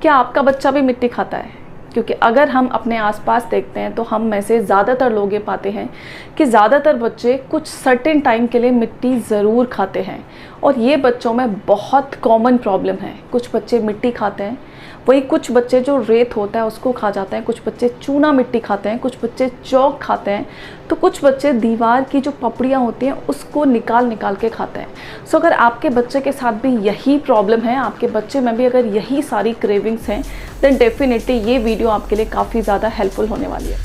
क्या आपका बच्चा भी मिट्टी खाता है? क्योंकि अगर हम अपने आसपास देखते हैं तो हम में से ज़्यादातर लोग ये पाते हैं कि ज़्यादातर बच्चे कुछ सर्टेन टाइम के लिए मिट्टी ज़रूर खाते हैं, और ये बच्चों में बहुत कॉमन प्रॉब्लम है। कुछ बच्चे मिट्टी खाते हैं, वही कुछ बच्चे जो रेत होता है उसको खा जाते हैं, कुछ बच्चे चूना मिट्टी खाते हैं, कुछ बच्चे चौक खाते हैं, तो कुछ बच्चे दीवार की जो पपड़ियाँ होती हैं उसको निकाल निकाल के खाते हैं। सो अगर आपके बच्चे के साथ भी यही प्रॉब्लम है, आपके बच्चे में भी अगर यही सारी क्रेविंग्स हैं, देन डेफिनेटली ये वीडियो आपके लिए काफ़ी ज़्यादा हेल्पफुल होने वाली है।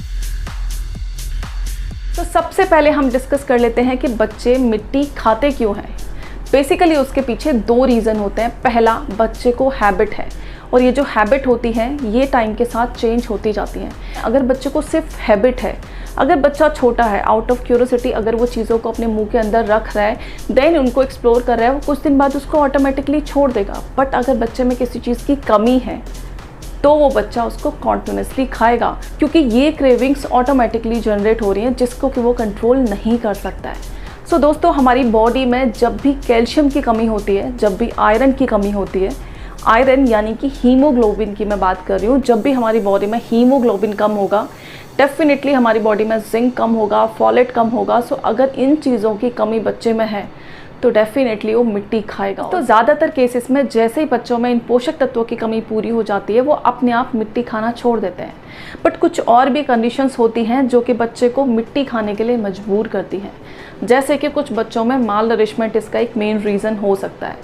तो सबसे पहले हम डिस्कस कर लेते हैं कि बच्चे मिट्टी खाते क्यों हैं। बेसिकली उसके पीछे 2 रीज़न होते हैं। पहला, बच्चे को हैबिट है, और ये जो हैबिट होती है ये टाइम के साथ चेंज होती जाती हैं। अगर बच्चे को सिर्फ हैबिट है, अगर बच्चा छोटा है, आउट ऑफ क्यूरोसिटी अगर वो चीज़ों को अपने मुंह के अंदर रख रहा है, देन उनको एक्सप्लोर कर रहा है, वो कुछ दिन बाद उसको ऑटोमेटिकली छोड़ देगा। बट अगर बच्चे में किसी चीज़ की कमी है तो वो बच्चा उसको कॉन्टिन्यूसली खाएगा, क्योंकि ये क्रेविंग्स ऑटोमेटिकली जनरेट हो रही हैं जिसको कि वो कंट्रोल नहीं कर सकता है। सो दोस्तों, हमारी बॉडी में जब भी कैल्शियम की कमी होती है, जब भी आयरन की कमी होती है, आयरन यानी कि हीमोग्लोबिन की मैं बात कर रही हूँ, जब भी हमारी बॉडी में हीमोग्लोबिन कम होगा, डेफिनेटली हमारी बॉडी में जिंक कम होगा, फॉलेट कम होगा। सो अगर इन चीज़ों की कमी बच्चे में है तो डेफिनेटली वो मिट्टी खाएगा। तो ज़्यादातर केसेस में जैसे ही बच्चों में इन पोषक तत्वों की कमी पूरी हो जाती है, वो अपने आप मिट्टी खाना छोड़ देते हैं। बट कुछ और भी कंडीशंस होती हैं जो कि बच्चे को मिट्टी खाने के लिए मजबूर करती हैं। जैसे कि कुछ बच्चों में माल नरिशमेंट इसका एक मेन रीज़न हो सकता है,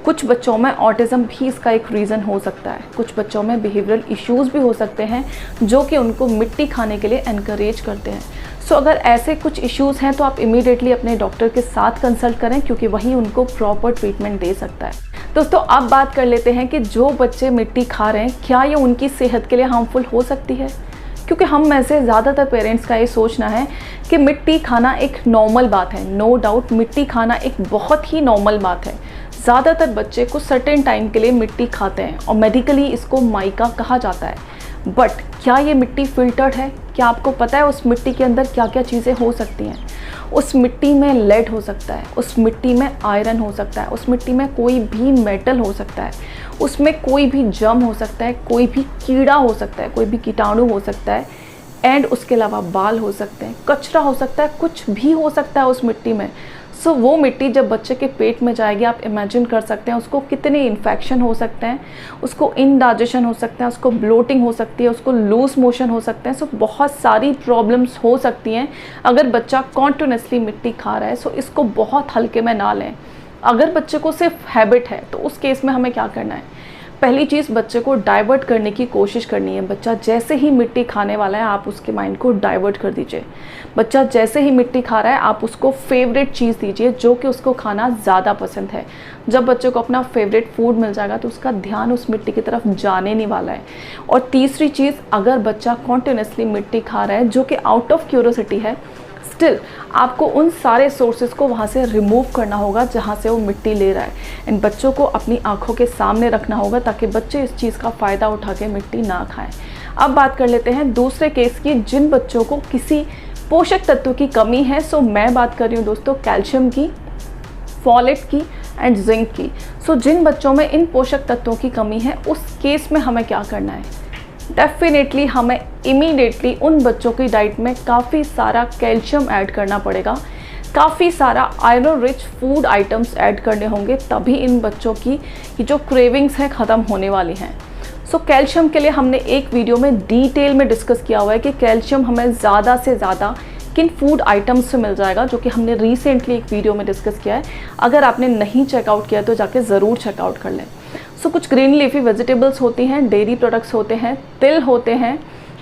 कुछ बच्चों में ऑटिज़म भी इसका एक रीज़न हो सकता है, कुछ बच्चों में बिहेवियरल इश्यूज़ भी हो सकते हैं जो कि उनको मिट्टी खाने के लिए एनकरेज करते हैं। सो अगर ऐसे कुछ इश्यूज़ हैं तो आप इमीडिएटली अपने डॉक्टर के साथ कंसल्ट करें, क्योंकि वही उनको प्रॉपर ट्रीटमेंट दे सकता है। दोस्तों, अब बात कर लेते हैं कि जो बच्चे मिट्टी खा रहे हैं, क्या ये उनकी सेहत के लिए हार्मफुल हो सकती है? क्योंकि हम में से ज़्यादातर पेरेंट्स का ये सोचना है कि मिट्टी खाना एक नॉर्मल बात है। नो डाउट, मिट्टी खाना एक बहुत ही नॉर्मल बात है। ज़्यादातर बच्चे कुछ सर्टेन टाइम के लिए मिट्टी खाते हैं, और मेडिकली इसको माइका कहा जाता है। बट क्या ये मिट्टी फिल्टर्ड है? क्या आपको पता है उस मिट्टी के अंदर क्या क्या चीज़ें हो सकती हैं? उस मिट्टी में लेड हो सकता है, उस मिट्टी में आयरन हो सकता है, उस मिट्टी में कोई भी मेटल हो सकता है, उसमें कोई भी जर्म हो सकता है, कोई भी कीड़ा हो सकता है, कोई भी कीटाणु हो सकता है, एंड उसके अलावा बाल हो सकते हैं, कचरा हो सकता है, कुछ भी हो सकता है उस मिट्टी में। सो वो मिट्टी जब बच्चे के पेट में जाएगी, आप इमेजिन कर सकते हैं उसको कितने इन्फेक्शन हो सकते हैं, उसको इनडाइजेशन हो सकता है, उसको ब्लोटिंग हो सकती है, उसको लूज मोशन हो सकते हैं। सो बहुत सारी प्रॉब्लम्स हो सकती हैं अगर बच्चा कॉन्टिन्यूसली मिट्टी खा रहा है। सो इसको बहुत हल्के में ना लें। अगर बच्चे को सिर्फ हैबिट है तो उस केस में हमें क्या करना है? पहली चीज़, बच्चे को डाइवर्ट करने की कोशिश करनी है। बच्चा जैसे ही मिट्टी खाने वाला है, आप उसके माइंड को डाइवर्ट कर दीजिए। बच्चा जैसे ही मिट्टी खा रहा है, आप उसको फेवरेट चीज़ दीजिए जो कि उसको खाना ज़्यादा पसंद है। जब बच्चे को अपना फेवरेट फूड मिल जाएगा तो उसका ध्यान उस मिट्टी की तरफ जाने नहीं वाला है। और तीसरी चीज़, अगर बच्चा कॉन्टिन्यूसली मिट्टी खा रहा है जो कि आउट ऑफ क्यूरोसिटी है, स्टिल आपको उन सारे सोर्सेज को वहाँ से रिमूव करना होगा जहाँ से वो मिट्टी ले रहा है। इन बच्चों को अपनी आंखों के सामने रखना होगा ताकि बच्चे इस चीज़ का फ़ायदा उठा के मिट्टी ना खाएं। अब बात कर लेते हैं दूसरे केस की, जिन बच्चों को किसी पोषक तत्व की कमी है। सो मैं बात कर रही हूँ दोस्तों कैल्शियम की, फॉलेट की एंड जिंक की। सो जिन बच्चों में इन पोषक तत्वों की कमी है, उस केस में हमें क्या करना है? डेफिनेटली हमें इमीडिएटली उन बच्चों की डाइट में काफ़ी सारा कैल्शियम ऐड करना पड़ेगा, काफ़ी सारा iron rich food items add करने होंगे, तभी इन बच्चों की जो क्रेविंग्स हैं ख़त्म होने वाली हैं। सो कैल्शियम के लिए हमने एक वीडियो में डिटेल में डिस्कस किया हुआ है कि कैल्शियम हमें ज़्यादा से ज़्यादा किन फूड आइटम्स से मिल जाएगा, जो कि हमने रिसेंटली एक वीडियो में डिस्कस किया है। अगर आपने नहीं चेकआउट किया तो जाके ज़रूर चेकआउट कर लें। सो कुछ ग्रीन लीफी वेजिटेबल्स होती हैं, डेयरी प्रोडक्ट्स होते हैं, तिल होते हैं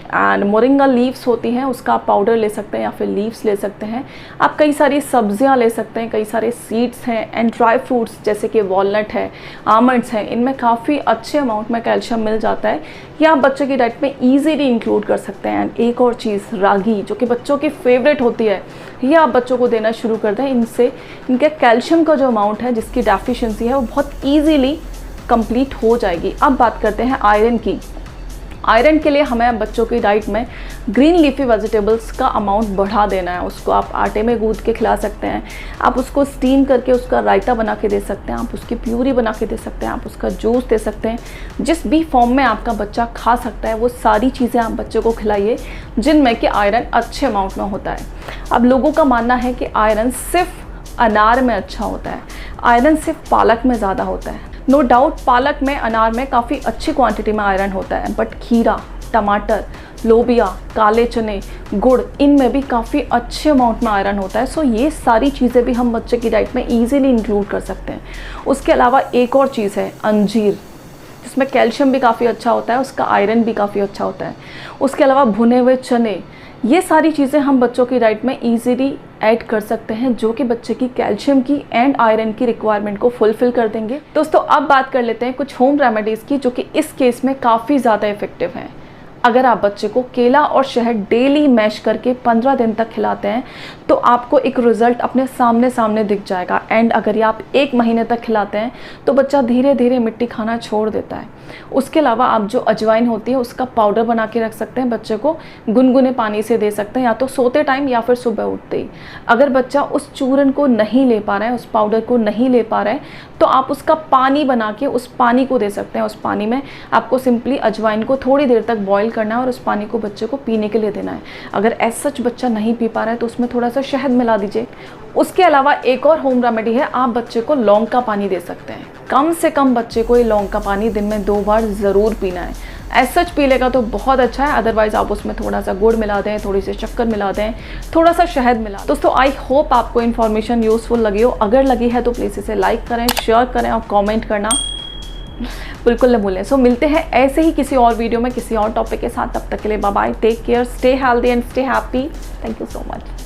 एंड मोरिंगा लीव्स होती हैं, उसका आप पाउडर ले सकते हैं या फिर लीव्स ले सकते हैं। आप कई सारी सब्जियां ले सकते हैं, कई सारे सीड्स हैं एंड ड्राई फ्रूट्स जैसे कि वॉलनट है, आमंड्स हैं, इनमें काफ़ी अच्छे अमाउंट में कैल्शियम मिल जाता है। या आप बच्चे की डाइट में ईजीली इंक्लूड कर सकते हैं। एंड एक और चीज़, रागी, जो कि बच्चों की फेवरेट होती है, ये आप बच्चों को देना शुरू कर दें। इनसे इनके कैल्शियम का जो अमाउंट है, जिसकी डेफिशिएंसी है, वो बहुत ईजीली कंप्लीट हो जाएगी। अब बात करते हैं आयरन की। आयरन के लिए हमें बच्चों की डाइट में ग्रीन लीफी वेजिटेबल्स का अमाउंट बढ़ा देना है। उसको आप आटे में गूंद के खिला सकते हैं, आप उसको स्टीम करके उसका रायता बना के दे सकते हैं, आप उसकी प्यूरी बना के दे सकते हैं, आप उसका जूस दे सकते हैं। जिस भी फॉर्म में आपका बच्चा खा सकता है वो सारी चीज़ें आप बच्चे को खिलाइए जिनमें कि आयरन अच्छे अमाउंट में होता है। अब लोगों का मानना है कि आयरन सिर्फ अनार में अच्छा होता है, आयरन सिर्फ पालक में ज़्यादा होता है। नो डाउट पालक में, अनार में काफ़ी अच्छी क्वांटिटी में आयरन होता है, बट खीरा, टमाटर, लोबिया, काले चने, गुड़, इनमें भी काफ़ी अच्छे अमाउंट में आयरन होता है। सो ये सारी चीज़ें भी हम बच्चे की डाइट में ईजिली इंक्लूड कर सकते हैं। उसके अलावा एक और चीज़ है अंजीर, जिसमें कैल्शियम भी काफ़ी अच्छा होता है, उसका आयरन भी काफ़ी अच्छा होता है। उसके अलावा भुने हुए चने, ये सारी चीज़ें हम बच्चों की डाइट में ईजिली ऐड कर सकते हैं जो कि बच्चे की कैल्शियम की एंड आयरन की रिक्वायरमेंट को फुलफिल कर देंगे। दोस्तों अब बात कर लेते हैं कुछ होम रेमेडीज़ की जो कि इस केस में काफ़ी ज़्यादा इफेक्टिव हैं। अगर आप बच्चे को केला और शहद डेली मैश करके 15 दिन तक खिलाते हैं तो आपको एक रिज़ल्ट अपने सामने दिख जाएगा। एंड अगर ये आप 1 महीने तक खिलाते हैं तो बच्चा धीरे धीरे मिट्टी खाना छोड़ देता है। उसके अलावा आप जो अजवाइन होती है उसका पाउडर बना के रख सकते हैं, बच्चे को गुनगुने पानी से दे सकते हैं, या तो सोते टाइम या फिर सुबह उठते ही। अगर बच्चा उस चूरन को नहीं ले पा रहा है, उस पाउडर को नहीं ले पा रहा है, तो आप उसका पानी बना के उस पानी को दे सकते हैं। उस पानी में आपको सिंपली अजवाइन को थोड़ी देर तक बॉईल करना है और उस पानी को बच्चे को पीने के लिए देना है। अगर ऐसा सच बच्चा नहीं पी पा रहा है तो उसमें थोड़ा सा शहद मिला दीजिए। उसके अलावा एक और होम रेमेडी है, आप बच्चे को लौंग का पानी दे सकते हैं। कम से कम बच्चे को ये लौंग का पानी दिन में 2 बार ज़रूर पीना है। ऐसा सच पी लेगा तो बहुत अच्छा है, अदरवाइज़ आप उसमें थोड़ा सा गुड़ मिला दें, थोड़ी सी शक्कर मिला दें, थोड़ा सा शहद मिला। दोस्तों आई होप आपको इन्फॉर्मेशन यूज़फुल लगी हो। अगर लगी है तो प्लीज़ इसे लाइक करें, शेयर करें और कमेंट करना बिल्कुल न भूलें। सो मिलते हैं ऐसे ही किसी और वीडियो में किसी और टॉपिक के साथ। तब तक के लिए bye bye, take care, stay healthy and stay happy. Thank you so much.